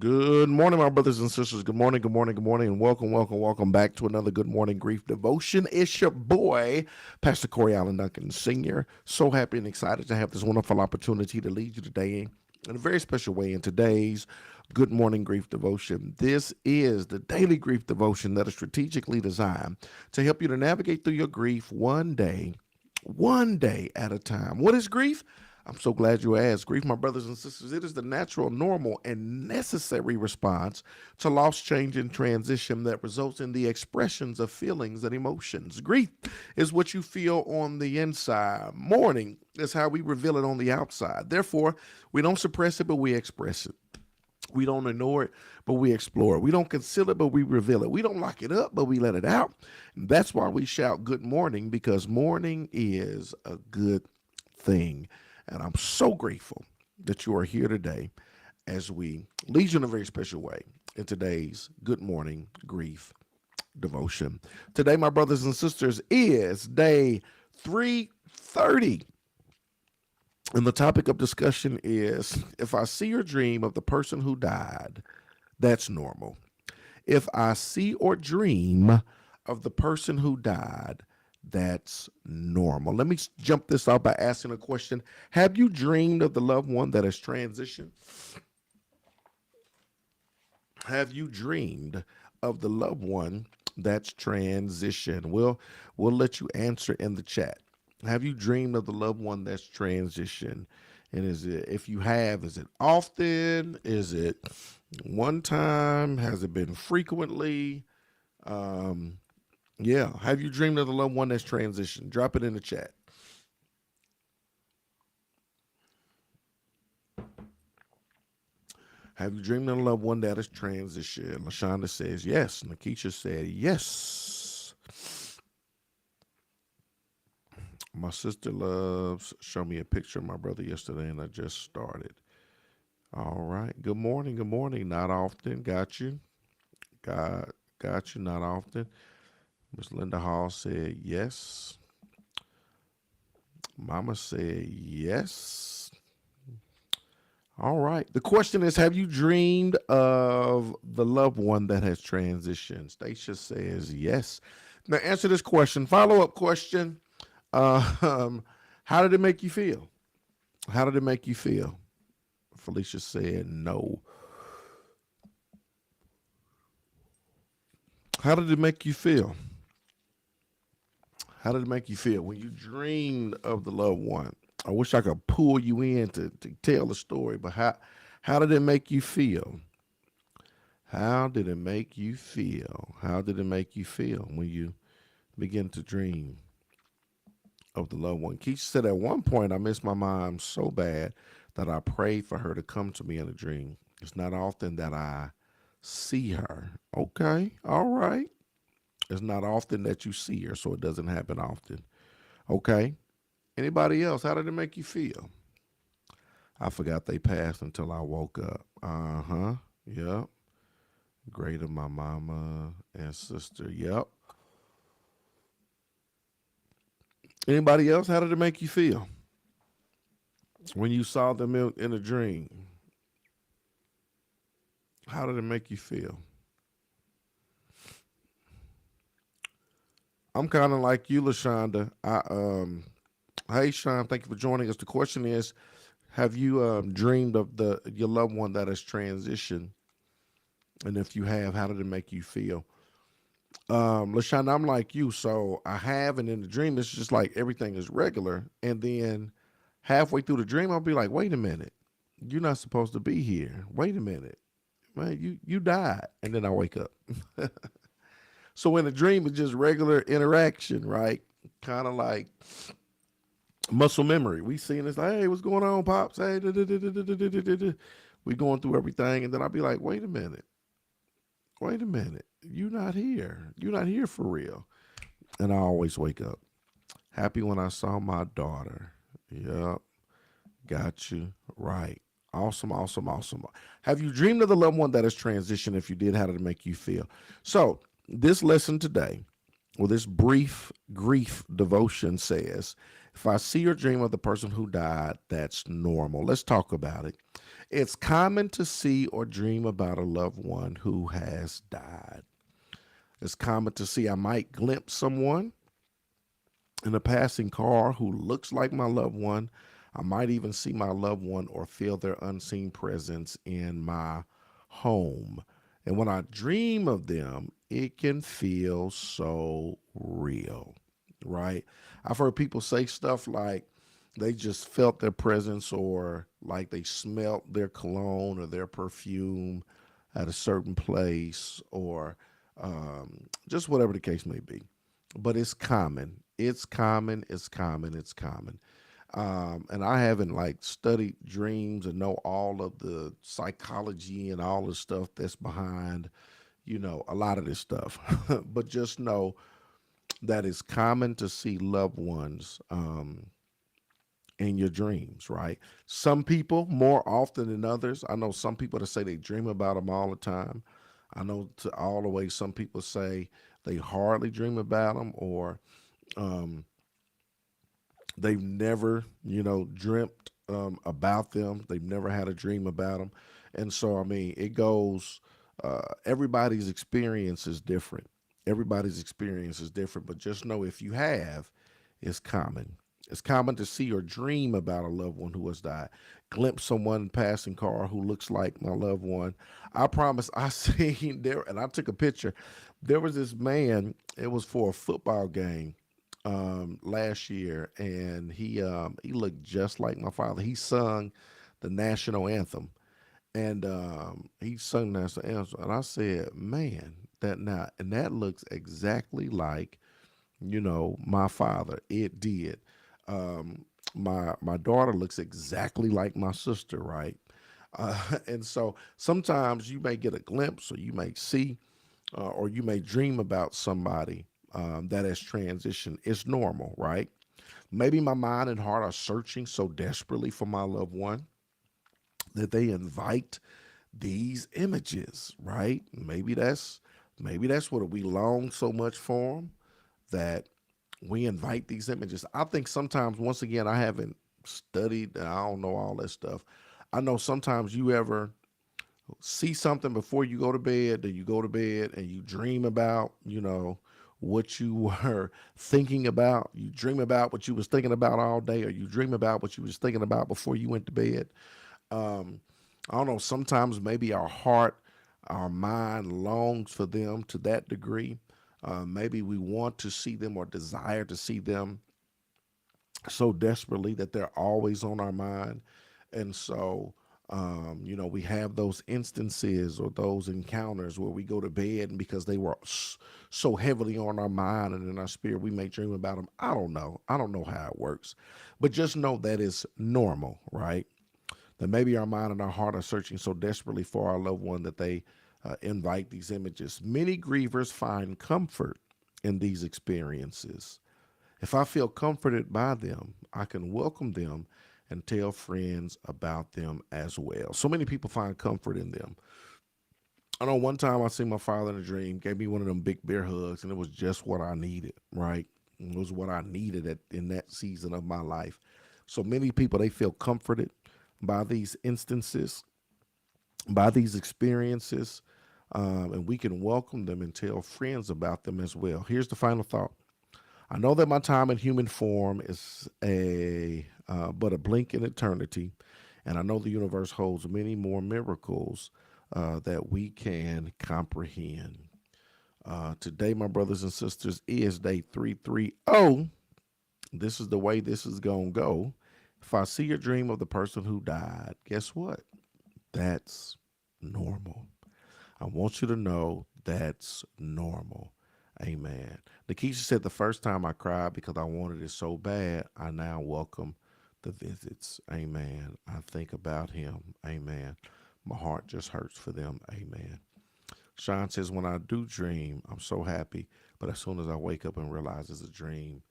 Good morning, my brothers and sisters. Good morning, good morning, good morning, and welcome back to another Good Morning Grief Devotion. It's your boy, Pastor Corey Allen Duncan Sr. So happy and excited to have this wonderful opportunity to lead you today in a very special way in today's Good Morning Grief Devotion. This is the daily grief devotion that is strategically designed to help you to navigate through your grief one day at a time. What is grief? I'm so glad you asked. Grief, my brothers and sisters, it is the natural, normal, and necessary response to loss, change, and transition that results in the expressions of feelings and emotions. Grief is what you feel on the inside. Mourning is how we reveal it on the outside. Therefore, we don't suppress it, but we express it. We don't ignore it, but we explore it. We don't conceal it, but we reveal it. We don't lock it up, but we let it out. And that's why we shout good morning, because mourning is a good thing. And I'm so grateful that you are here today as we lead you in a very special way in today's Good Morning Grief Devotion. Today, my brothers and sisters, is day 330. And the topic of discussion is, if I see or dream of the person who died, that's normal. If I see or dream of the person who died, that's normal. Let me jump this off by asking a question. Have you dreamed of the loved one that has transitioned? Have you dreamed of the loved one that's transitioned? We'll let you answer in the chat. Have you dreamed of the loved one that's transitioned? And if you have, is it often? Is it one time? Has it been frequently? Yeah. Have you dreamed of the loved one that's transitioned? Drop it in the chat. Have you dreamed of the loved one that is transitioned? LaShonda says yes. Nakisha said yes. My sister loves show me a picture of my brother yesterday, and I just started. All right. Good morning. Good morning. Not often. Got you. Got you. Not often. Miss Linda Hall said yes. Mama said yes. All right. The question is, have you dreamed of the loved one that has transitioned? Stacia says yes. Now answer this question. Follow-up question. How did it make you feel? How did it make you feel? Felicia said no. How did it make you feel? How did it make you feel when you dreamed of the loved one? I wish I could pull you in to tell the story, but how did it make you feel? How did it make you feel? How did it make you feel when you begin to dream of the loved one? Keisha said at one point, I missed my mom so bad that I prayed for her to come to me in a dream. It's not often that I see her. Okay, all right. It's not often that you see her, so it doesn't happen often. Okay. Anybody else? How did it make you feel? I forgot they passed until I woke up. Uh-huh. Yep. Great of my mama and sister. Yep. Anybody else? How did it make you feel when you saw them in a dream? How did it make you feel? I'm kind of like you, LaShonda. Hey, Sean, thank you for joining us. The question is, have you dreamed of your loved one that has transitioned? And if you have, how did it make you feel? LaShonda, I'm like you. So I have, and in the dream, it's just like everything is regular. And then halfway through the dream, I'll be like, wait a minute. You're not supposed to be here. Wait a minute. Man, you died. And then I wake up. So in a dream, it's just regular interaction, right? Kind of like muscle memory. We seeing this, like, hey, what's going on, Pops? Hey, we going through everything. And then I'll be like, wait a minute. You're not here. You're not here for real. And I always wake up happy when I saw my daughter. Yep. Got you. Right. Awesome. Have you dreamed of the loved one that has transitioned? If you did, how did it make you feel? So this lesson today, or this brief grief devotion says, if I see or dream of the person who died, that's normal. Let's talk about it. It's common to see or dream about a loved one who has died. It's common to see I might glimpse someone in a passing car who looks like my loved one. I might even see my loved one or feel their unseen presence in my home. And when I dream of them, it can feel so real, right? I've heard people say stuff like they just felt their presence or like they smelt their cologne or their perfume at a certain place or just whatever the case may be. But it's common. It's common. It's common. It's common. And I haven't like studied dreams and know all of the psychology and all the stuff that's behind, a lot of this stuff. But just know that it's common to see loved ones in your dreams, right? Some people more often than others. I know some people that say they dream about them all the time. I know to all the way some people say they hardly dream about them or um, they've never, dreamt about them. They've never had a dream about them. And so, I mean, it goes, everybody's experience is different. Everybody's experience is different, but just know if you have, it's common. It's common to see or dream about a loved one who has died. Glimpse someone in passing car who looks like my loved one. I promise I seen there, and I took a picture. There was this man, it was for a football game last year, and he looked just like my father. He sung the national anthem, and he sung the national anthem, and I said, "Man, that looks exactly like my father. It did. My daughter looks exactly like my sister, right? And so sometimes you may get a glimpse, or you may see, or you may dream about somebody that has transitioned. It's normal, right? Maybe my mind and heart are searching so desperately for my loved one that they invite these images, right? Maybe that's what we long so much for them that we invite these images. I think sometimes, once again, I haven't studied, and I don't know all that stuff. I know sometimes you ever see something before you go to bed, then you go to bed and you dream about, what you were thinking about. You dream about what you was thinking about all day, or you dream about what you was thinking about before you went to bed. Um, I don't know, sometimes maybe our heart, our mind longs for them to that degree. Maybe we want to see them or desire to see them so desperately that they're always on our mind. And so, we have those instances or those encounters where we go to bed and because they were so heavily on our mind and in our spirit, we may dream about them. I don't know. I don't know how it works, but just know that it's normal, right? That maybe our mind and our heart are searching so desperately for our loved one that they invite these images. Many grievers find comfort in these experiences. If I feel comforted by them, I can welcome them and tell friends about them as well. So many people find comfort in them. I know one time I seen my father in a dream, gave me one of them big bear hugs, and it was just what I needed, right? It was what I needed in that season of my life. So many people, they feel comforted by these instances, by these experiences, and we can welcome them and tell friends about them as well. Here's the final thought. I know that my time in human form is a but a blink in eternity, and I know the universe holds many more miracles that we can comprehend. Today, my brothers and sisters, is day 330. This is the way this is gonna go. If I see a dream of the person who died, guess what? That's normal. I want you to know that's normal. Amen. Nikisha said the first time I cried because I wanted it so bad, I now welcome the visits. Amen. I think about him. Amen. My heart just hurts for them. Amen. Sean says, when I do dream, I'm so happy. But as soon as I wake up and realize it's a dream,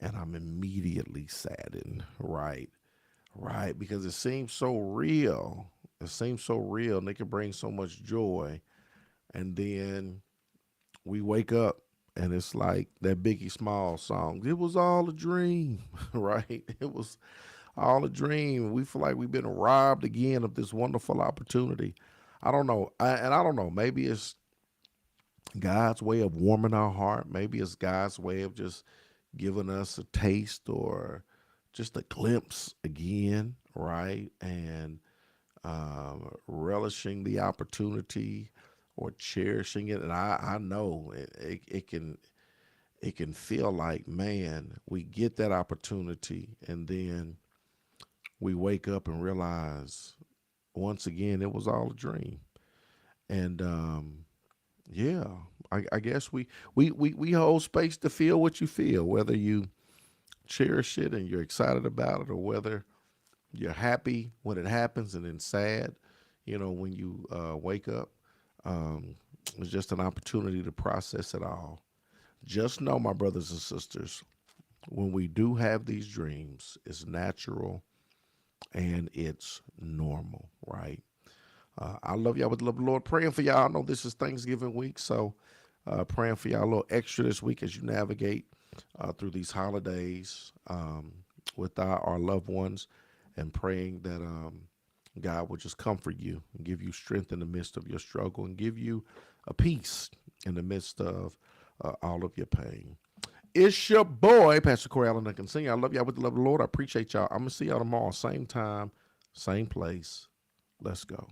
and I'm immediately saddened. Right. Right. Because it seems so real. It seems so real. And it can bring so much joy. And then we wake up and it's like that Biggie Small song. It was all a dream, right? It was all a dream. We feel like we've been robbed again of this wonderful opportunity. I don't know. And I don't know. Maybe it's God's way of warming our heart. Maybe it's God's way of just giving us a taste or just a glimpse again, right? And relishing the opportunity or cherishing it. And I know it can feel like, man, we get that opportunity and then we wake up and realize once again it was all a dream. And yeah, I guess we hold space to feel what you feel, whether you cherish it and you're excited about it, or whether you're happy when it happens and then sad, when you wake up. Um, it's just an opportunity to process it all. Just know, my brothers and sisters, when we do have these dreams, it's natural and it's normal, right? I love y'all with the love of the Lord. Praying for y'all. I know this is Thanksgiving week, so praying for y'all a little extra this week as you navigate through these holidays with our loved ones, and praying that God will just comfort you and give you strength in the midst of your struggle and give you a peace in the midst of all of your pain. It's your boy, Pastor Corey Allen Duncan Sr. I love y'all with the love of the Lord. I appreciate y'all. I'm going to see y'all tomorrow, same time, same place. Let's go.